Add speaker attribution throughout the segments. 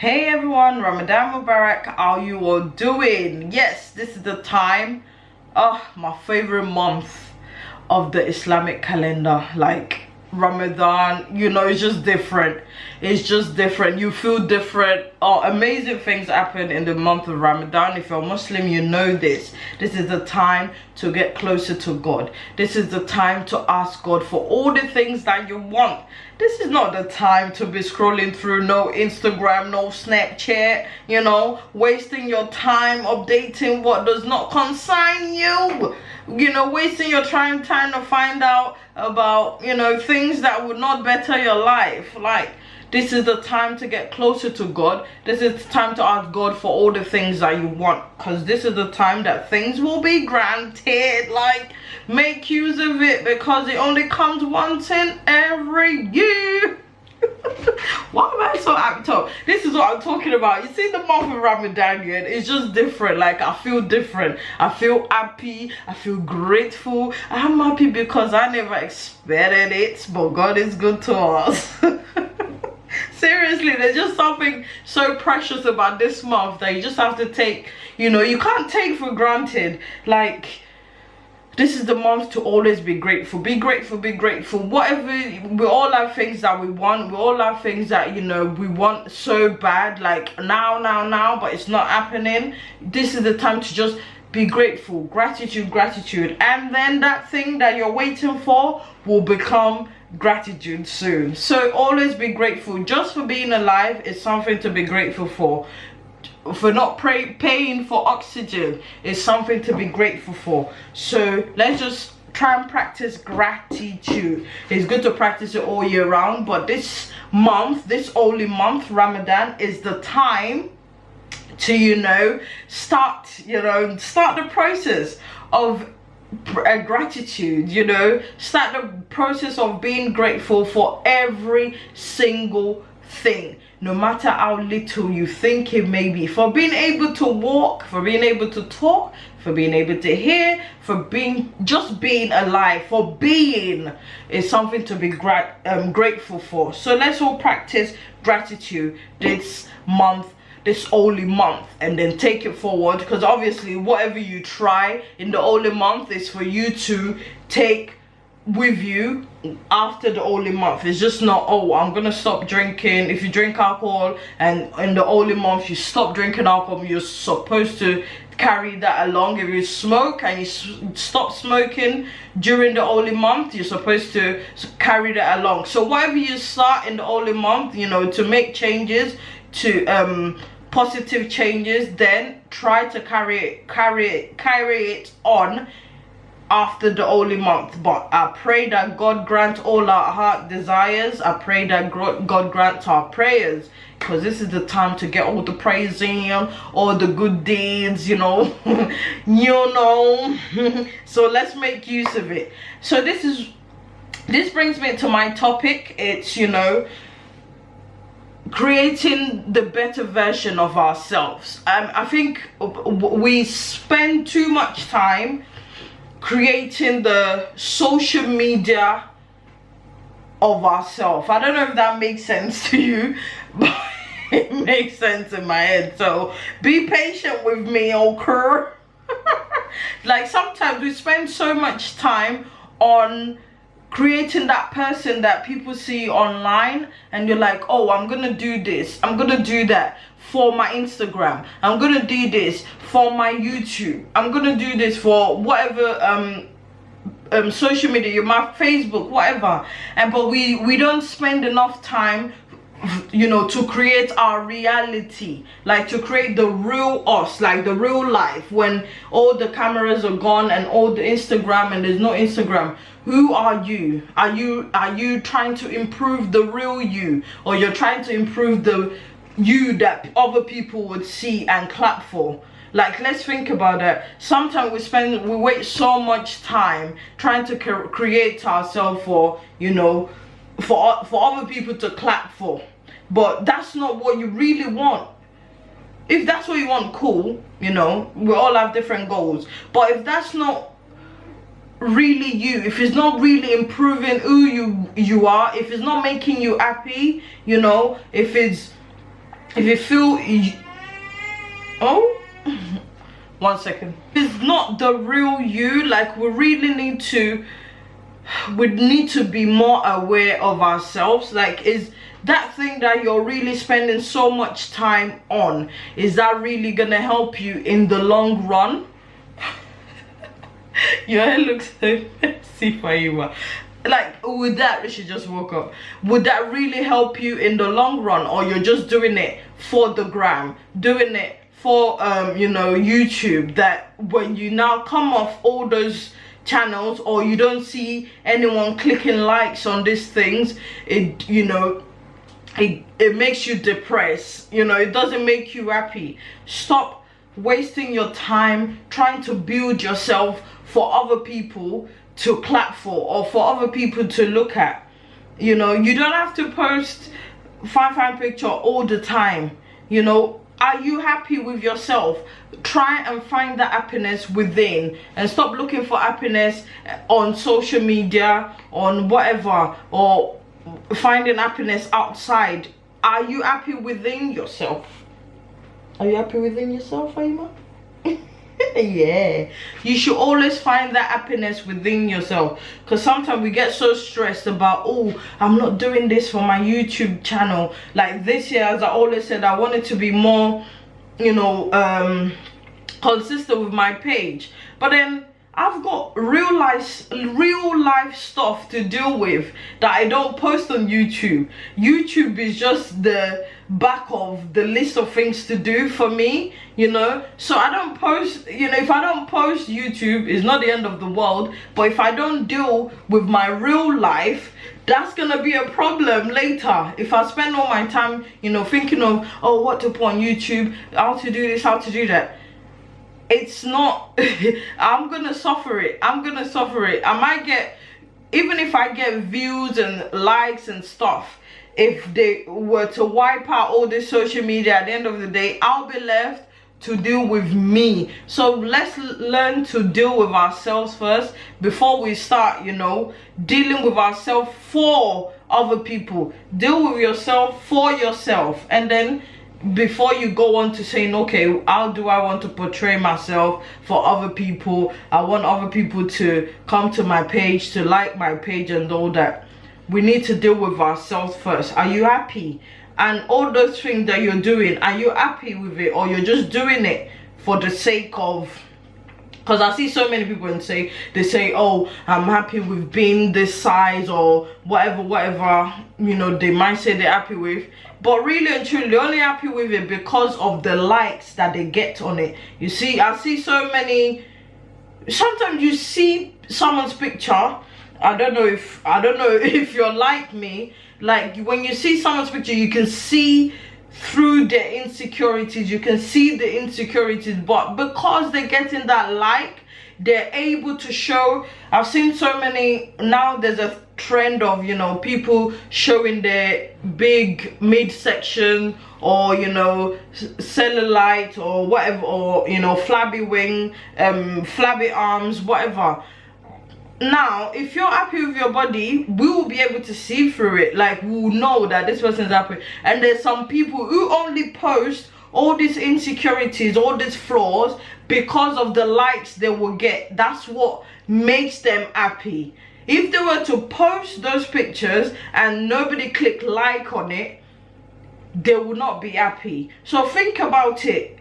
Speaker 1: Hey everyone, Ramadan Mubarak. How you all doing? Yes, this is the time, my favorite month of the Islamic calendar. Like Ramadan, it's just different. It's just different. You feel different. Amazing things happen in the month of Ramadan. If you're a Muslim, you know this. This is the time to get closer to God. This is the time to ask God for all the things that you want. This is not the time to be scrolling through no Instagram, no Snapchat, wasting your time updating what does not concern you. Wasting your time trying to find out about, things that would not better your life. Like, this is the time to get closer to God. This is the time to ask God for all the things that you want. Because this is the time that things will be granted. Like, make use of it because it only comes once in every year. Why am I so amped up? This is what I'm talking about. You see, the month of Ramadan, it's just different. Like, I feel different. I feel happy. I feel grateful. I'm happy because I never expected it, but God is good to us. Seriously, there's just something so precious about this month that you just have to take, you can't take for granted. Like, this is the month to always be grateful. Be grateful, be grateful. Whatever, we all have things that we want. We all have things that, we want so bad. Like, now, but it's not happening. This is the time to just be grateful. Gratitude. And then that thing that you're waiting for will become gratitude soon. So always be grateful. Just for being alive is something to be grateful for. For not paying for oxygen is something to be grateful for. So let's just try and practice gratitude. It's good to practice it all year round, but this month, this holy month, Ramadan, is the time to start the process of gratitude. Start the process of being grateful for every single thing, no matter how little you think it may be. For being able to walk, for being able to talk, for being able to hear, for being alive, for being is something to be grateful for. So let's all practice gratitude this month, this holy month, and then take it forward, because obviously whatever you try in the holy month is for you to take with you after the holy month. It's just not, I'm gonna stop drinking. If you drink alcohol and in the holy month you stop drinking alcohol, you're supposed to carry that along. If you smoke and you stop smoking during the holy month, you're supposed to carry that along. So whatever you start in the holy month, to make changes, to positive changes, then try to carry it on after the holy month. But I pray that God grant all our heart desires. I pray that God grants our prayers, because this is the time to get all the praising, all the good deeds, so let's make use of it. So this brings me to my topic. It's creating the better version of ourselves. I think we spend too much time creating the social media of ourselves. I don't know if that makes sense to you, but it makes sense in my head. So be patient with me, okay? Like, sometimes we spend so much time on creating that person that people see online, and you're like, I'm gonna do this, I'm gonna do that for my Instagram, I'm gonna do this for my YouTube, I'm gonna do this for whatever social media, my Facebook, whatever. But we don't spend enough time to create our reality, like to create the real us, like the real life, when all the cameras are gone and all the Instagram and there's no Instagram. Who are you? Are you trying to improve the real you, or you're trying to improve the you that other people would see and clap for? Like, let's think about that. Sometimes we waste so much time trying to create ourselves for for other people to clap for. But that's not what you really want. If that's what you want, cool, we all have different goals. But if that's not really you, if it's not really improving who you are, if it's not making you happy, if it's if you feel oh, 1 second, it's not the real you, like we really need to be more aware of ourselves. Like, is that thing that you're really spending so much time on, is that really gonna help you in the long run? Your hair looks so messy, Faima. Like, would that, she just woke up, would that really help you in the long run, or you're just doing it for the gram, doing it for you know, YouTube, that when you now come off all those channels, or you don't see anyone clicking likes on these things, it, you know, it makes you depressed, you know, it doesn't make you happy. Stop wasting your time trying to build yourself for other people to clap for, or for other people to look at. You know, you don't have to post fine picture all the time. You know, are you happy with yourself? Try and find that happiness within, and stop looking for happiness on social media, on whatever, or finding happiness outside. Are you happy within yourself? Are you happy within yourself, Faima? Yeah, you should always find that happiness within yourself, because sometimes we get so stressed about, oh, I'm not doing this for my YouTube channel. Like this year, as I always said, I wanted to be more, you know, consistent with my page, but then I've got real life stuff to deal with that I don't post on YouTube. YouTube is just the back of the list of things to do for me, you know. So I don't post, you know, if I don't post YouTube, it's not the end of the world. But if I don't deal with my real life, that's gonna be a problem later. If I spend all my time, you know, thinking of, oh, what to put on YouTube, how to do this, how to do that, it's not I'm gonna suffer it. I might get, even if I get views and likes and stuff, if they were to wipe out all this social media, at the end of the day, I'll be left to deal with me. So let's learn to deal with ourselves first before we start, you know, dealing with ourselves for other people. Deal with yourself for yourself, and then before you go on to saying, okay, how do I want to portray myself for other people? I want other people to come to my page, to like my page and all that. We need to deal with ourselves first. Are you happy? And all those things that you're doing, are you happy with it, or you're just doing it for the sake of, because I see so many people and they say, oh, I'm happy with being this size, or whatever, you know, they might say they're happy with. But really and truly, they're only happy with it because of the likes that they get on it. You see, I see so many, sometimes you see someone's picture, I don't know if you're like me, like when you see someone's picture, you can see through their insecurities, you can see the insecurities, but because they're getting that like, they're able to show. I've seen so many, now there's a trend of, you know, people showing their big midsection, or, you know, cellulite, or whatever, or, you know, flabby wing, flabby arms, whatever. Now, if you're happy with your body, we will be able to see through it. Like, we will know that this person's happy. And there's some people who only post all these insecurities, all these flaws, because of the likes they will get. That's what makes them happy. If they were to post those pictures and nobody click like on it, they will not be happy. So think about it.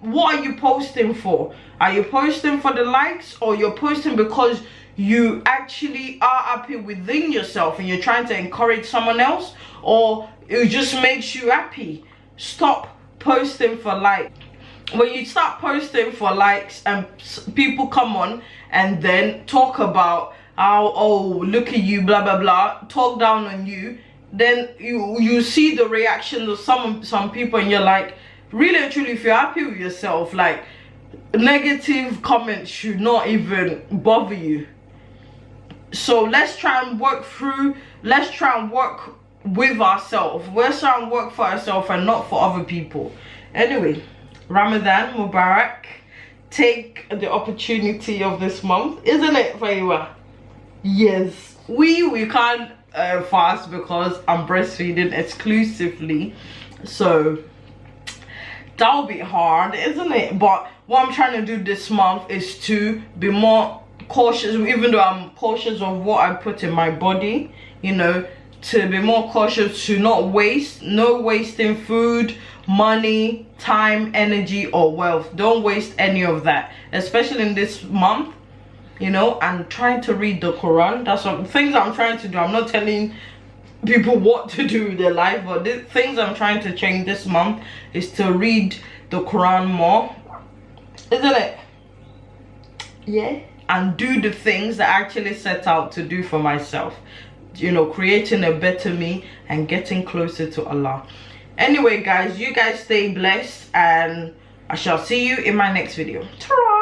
Speaker 1: What are you posting for? Are you posting for the likes, or you're posting because you actually are happy within yourself and you're trying to encourage someone else, or it just makes you happy? Stop posting for likes. When you start posting for likes and people come on and then talk about how, oh, look at you, blah blah blah, talk down on you, then you see the reaction of some people, and you're like, really and truly, if you're happy with yourself, like, negative comments should not even bother you. So let's try and work through, let's try and work with ourselves. Let's try and work for ourselves and not for other people. Anyway, Ramadan Mubarak. Take the opportunity of this month, isn't it, Faiwa? Yes, we can't fast because I'm breastfeeding exclusively. So that'll be hard, isn't it? But what I'm trying to do this month is to be more cautious, even though I'm cautious of what I put in my body, you know, to be more cautious, to not waste, no wasting food, money, time, energy, or wealth. Don't waste any of that, especially in this month, you know. And trying to read the Quran. That's what things I'm trying to do. I'm not telling people what to do with their life, but the things I'm trying to change this month is to read the Quran more, isn't it? Yeah. And do the things that I actually set out to do for myself, you know, creating a better me and getting closer to Allah. Anyway guys, you guys stay blessed, and I shall see you in my next video. Ta-ra!